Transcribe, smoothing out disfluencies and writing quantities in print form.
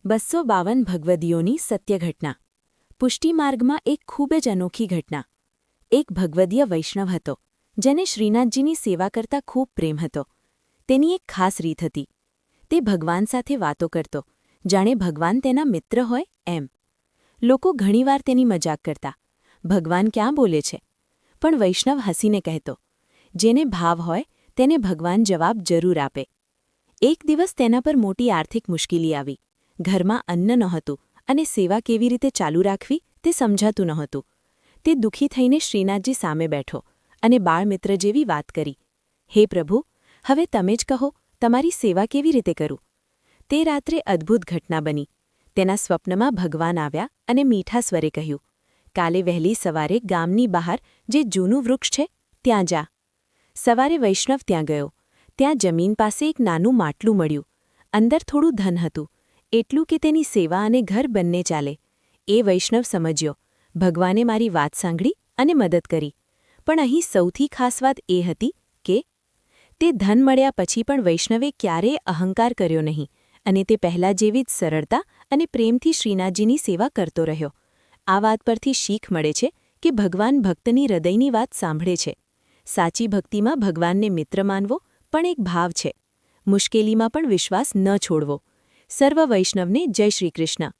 252 ભગવદીઓની સત્ય ઘટના. પુષ્ટિમાર્ગમાં એક ખૂબ જ અનોખી ઘટના. એક ભગવદીય વૈષ્ણવ હતો, જેને શ્રીનાથજીની સેવા કરતા ખૂબ પ્રેમ હતો. તેની એક ખાસ રીત હતી. તે ભગવાન સાથે વાતો કરતો, જાણે ભગવાન તેના મિત્ર હોય એમ. લોકો ઘણીવાર તેની મજાક કરતા, ભગવાન ક્યાં બોલે છે? પણ વૈષ્ણવ હસીને કહેતો, જેને ભાવ હોય તેને ભગવાન જવાબ જરૂર આપે. એક દિવસ તેના પર મોટી આર્થિક મુશ્કેલી આવી. ઘરમાં અન્ન નહોતું અને સેવા કેવી રીતે ચાલુ રાખવી તે સમજાતું નહોતું. તે દુઃખી થઈને શ્રીનાથજી સામે બેઠો અને બાળમિત્ર જેવી વાત કરી, હે પ્રભુ, હવે તમે જ કહો, તમારી સેવા કેવી રીતે કરું? તે રાત્રે અદ્ભુત ઘટના બની. તેના સ્વપ્નમાં ભગવાન આવ્યા અને મીઠા સ્વરે કહ્યું, કાલે વહેલી સવારે ગામની બહાર જે જૂનું વૃક્ષ છે ત્યાં જા. સવારે વૈષ્ણવ ત્યાં ગયો. ત્યાં જમીન પાસે એક નાનું માટલું મળ્યું. અંદર થોડું ધન હતું, એટલું કે તેની સેવા અને ઘર બંને ચાલે. એ વૈષ્ણવ સમજ્યો, ભગવાને મારી વાત સાંભળી અને મદદ કરી. પણ અહીં સૌથી ખાસ વાત એ હતી કે તે ધન મળ્યા પછી પણ વૈષ્ણવે ક્યારેય અહંકાર કર્યો નહીં અને તે પહેલાં જેવી જ સરળતા અને પ્રેમથી શ્રીનાથજીની સેવા કરતો રહ્યો. આ વાત પરથી શીખ મળે છે કે ભગવાન ભક્તની હૃદયની વાત સાંભળે છે. સાચી ભક્તિમાં ભગવાનને મિત્ર માનવો પણ એક ભાવ છે. મુશ્કેલીમાં પણ વિશ્વાસ ન છોડવો. સર્વ વૈષ્ણવને જય શ્રી કૃષ્ણ.